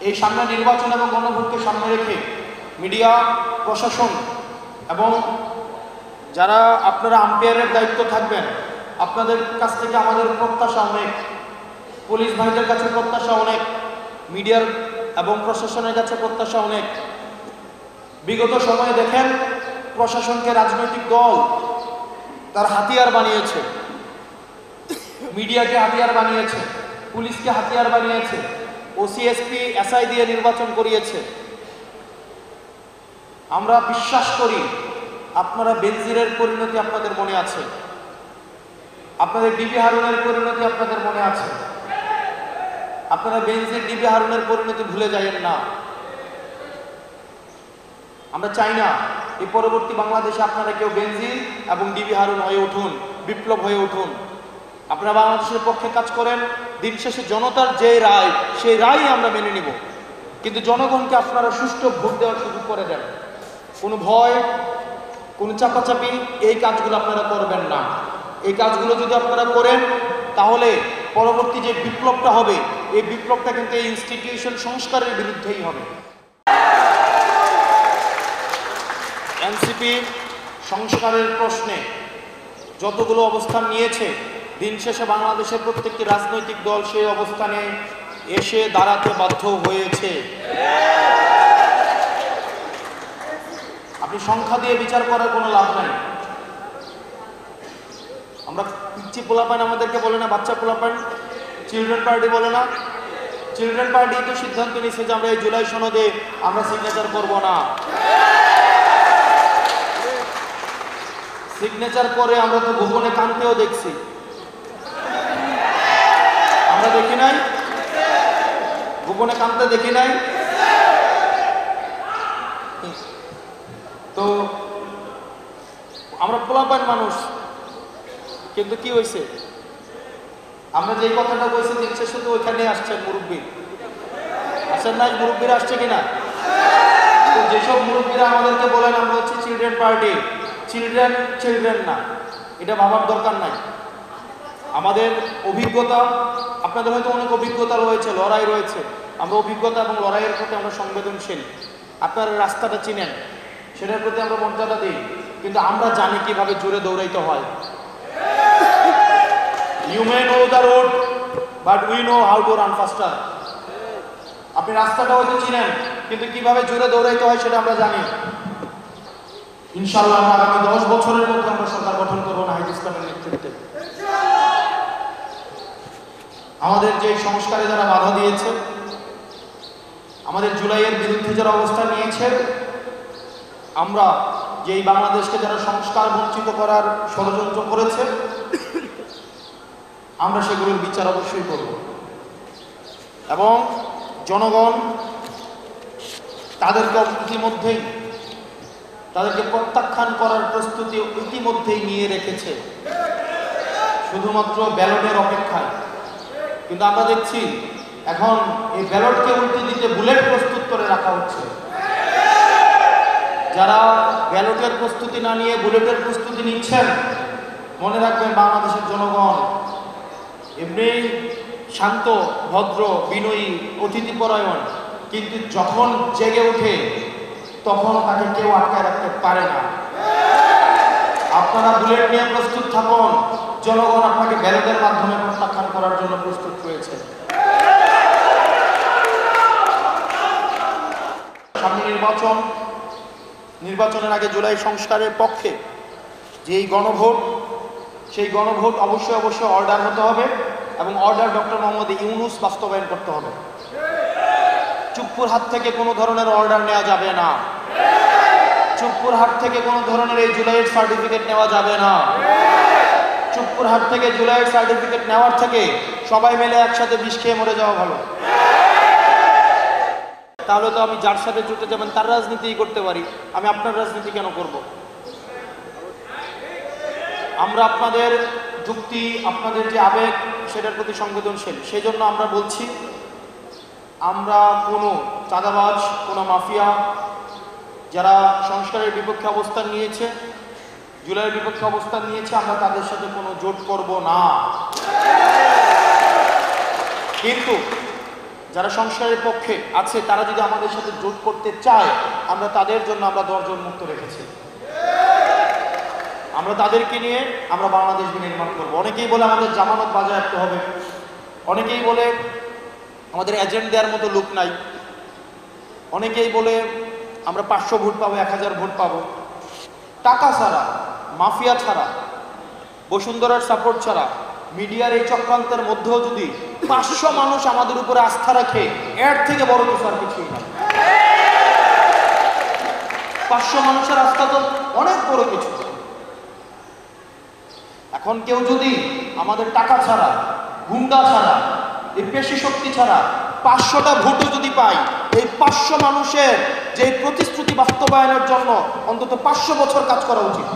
এই সামনে নির্বাচন এবং গণভোটকে সামনে রেখে মিডিয়া, প্রশাসন এবং যারা আপনারা আম্পায়ারের দায়িত্ব থাকবেন, আপনাদের কাছ থেকে আমাদের প্রত্যাশা অনেক, পুলিশ ভাইদের কাছে প্রত্যাশা অনেক, মিডিয়ার এবং প্রশাসনের কাছে প্রত্যাশা অনেক। বিগত সময়ে দেখেন প্রশাসনকে রাজনৈতিক দল তার হাতিয়ার বানিয়েছে, মিডিয়াকে হাতিয়ার বানিয়েছে, পুলিশকে হাতিয়ার বানিয়েছে, ওসিএসপি এসআই দিয়ে নির্বাচন করিয়েছে। আমরা বিশ্বাস করি আপনারা বেনজিরের পরিণতি আপনাদের মনে আছে, আপনাদের ডিবি হারুনের পরিণতি আপনাদের মনে আছে। আপনারা বেনজির, ডিবি হারুনের পরিণতি ভুলে যাবেন না। আমরা চাই না এই পরবর্তী বাংলাদেশে আপনারা কেউ বেনজির এবং ডিবি হারুন হয়ে উঠুন, বিপ্লব হয়ে উঠুন। আপনারা বাংলাদেশের পক্ষে কাজ করেন, দিন শেষে জনতার যে রায় সেই রায়ই আমরা মেনে নিব, কিন্তু জনগণকে আপনারা সুষ্ঠু ভোট দেওয়ার সুযোগ করে দেন। কোনো ভয়, কোনো চাপাচাপি এই কাজগুলো আপনারা করবেন না। এই কাজগুলো যদি আপনারা করেন তাহলে পরবর্তী যে বিপ্লবটা হবে এই বিপ্লবটা কিন্তু এই ইনস্টিটিউশন সংস্কারের বিরুদ্ধেই হবে। এনসিপি সংস্কারের প্রশ্নে যতগুলো অবস্থান নিয়েছে, দিন শেষে বাংলাদেশের প্রত্যেকটি রাজনৈতিক দল সেই অবস্থানে এসে দাঁড়াতে বাধ্য হয়েছে। আপনি সংখ্যা দিয়ে বিচার করার কোনো লাভ নাই। আমরা পিচ্ছি পোলাপান আমাদেরকে বলে না, বাচ্চা পোলাপান, চিলড্রেন পার্টি বলে না। চিলড্রেন পার্টি তো সিদ্ধান্ত নিয়েছে যে আমরা এই জুলাই সনদে আমরা সিগনেচার করব না। সিগনেচার করে আমরা তো গোপনে কানতেও দেখছি, আমরা দেখি নাই? গোপনে কানতে দেখি নাই? তো আমরা পোলাপান মানুষ, কিন্তু কি হয়েছে, আমরা যেই কথাটা বলছি দিন শেষে তো ওইখানে আসছেন মুরব্বী, আসেন নাই? মুরব্বীরা আসছে কিনা? তো যেসব মুরব্বীরা আমাদেরকে বলেন আমরা হচ্ছে চিলড্রেন পার্টি, চিলড্রেন না, এটা ভাবার দরকার নাই। আমাদের অভিজ্ঞতা, আপনাদের হয়তো অনেক অভিজ্ঞতা রয়েছে, লড়াই রয়েছে। আমরা অভিজ্ঞতা এবং লড়াইয়ের প্রতি আমরা সংবেদনশীল। আপনারা রাস্তাটা চিনেন, সেটার প্রতি আমরা মর্যাদা দিই, কিন্তু আমরা জানি কিভাবে জোরে দৌড়াইতে হয়। You may know the road, but we know how to run faster. আপনি রাস্তাটা হয়তো চিনেন, কিন্তু কিভাবে জোরে দৌড়াইতে হয় সেটা আমরা জানি। ইনশাআল্লাহ আগামী 10 বছরের মধ্যে আমরা সরকার গঠন করবো নাহিদ ইসলামের নেতৃত্বে। আমাদের যে সংস্কারে যারা বাধা দিয়েছে, আমাদের জুলাইয়ের বিরুদ্ধে যারা অবস্থান নিয়েছে, আমরা যে এই বাংলাদেশকে যারা সংস্কার বঞ্চিত করার ষড়যন্ত্র করেছে, আমরা সেগুলোর বিচার অবশ্যই করব। এবং জনগণ তাদেরকে প্রত্যাখ্যান করার প্রস্তুতি ইতিমধ্যেই নিয়ে রেখেছে, শুধুমাত্র ব্যালটের অপেক্ষায়। কিন্তু আমরা দেখছি এখন এই ব্যালটকে উল্টে দিতে বুলেট প্রস্তুত করে রাখা হচ্ছে। যারা ব্যালটের প্রস্তুতি না নিয়ে বুলেটের প্রস্তুতি নিচ্ছেন, মনে রাখবেন বাংলাদেশের জনগণ এমনি শান্ত, ভদ্র, বিনয়ী, অতিথিপরায়ণ, কিন্তু যখন জেগে ওঠে তখন তাকে কেউ আটকায় রাখতে পারে না। আপনারা বুলেট নিয়ে প্রস্তুত থাকুন, জনগণ আপনাকে ব্যালটের মাধ্যমে প্রত্যাখ্যান করার জন্য প্রস্তুত রয়েছে। সামনে নির্বাচনের আগে জুলাই সংস্কারের পক্ষে যে এই গণভোট, সেই গণভোট অবশ্যই অর্ডার হতে হবে এবং অর্ডার ডক্টর মোহাম্মদ ইউনূস বাস্তবায়ন করতে হবে। চুপ্পুর হাত থেকে কোনো ধরনের অর্ডার নেওয়া যাবে না। চুপ্পুর হাত থেকে কোনো ধরনের এই জুলাইয়ের সার্টিফিকেট নেওয়া যাবে না। চুপ্পুর হাত থেকে জুলাইয়ের সার্টিফিকেট নেওয়ার থেকে সবাই মিলে একসাথে বিষ খেয়ে মরে যাওয়া ভালো। তাহলে তো আমি যার সাথে জুটে যাবেন তার রাজনীতিই করতে পারি, আমি আপনার রাজনীতি কেন করব? আমরা আপনাদের যুক্তি, আপনাদের যে আবেগ, সেটার প্রতি সংবেদনশীল। সেই জন্য আমরা বলছি, আমরা কোনো চাঁদাবাজ, কোনো মাফিয়া যারা সংস্কারের বিপক্ষে অবস্থান নিয়েছে, জুলাইয়ের বিপক্ষে অবস্থান নিয়েছে, আমরা তাদের সাথে কোনো জোট করব না। কিন্তু যারা সংস্কারের পক্ষে আছে তারা যদি আমাদের সাথে জোট করতে চায়, আমরা তাদের জন্য আমরা দরজা মুক্ত রেখেছি। আমরা তাদেরকে নিয়ে আমরা বাংলাদেশ নির্মাণ করব। অনেকেই বলে আমাদের জামানত বাজেয়াপ্ত হবে, অনেকেই বলে আমাদের এজেন্ট দেওয়ার মতো লোক নাই, অনেকেই বলে আমরা 500 ভোট পাবো, 1000 ভোট পাবো। টাকা ছাড়া, মাফিয়া ছাড়া, বসুন্ধরার সাপোর্ট ছাড়া, মিডিয়ার এই চক্রান্তের মধ্যেও যদি 500 মানুষ আমাদের উপরে আস্থা রাখে, এর থেকে বড় কিছু আর কিছুই না। 500 মানুষের আস্থা তো অনেক বড় কিছু। এখন কেউ যদি আমাদের টাকা ছাড়া, গুন্ডা ছাড়া, এই পেশি শক্তি ছাড়া 500টা ভোটও যদি পাই, এই 500 মানুষের যে প্রতিশ্রুতি বাস্তবায়নের জন্য অন্তত 500 বছর কাজ করা উচিত।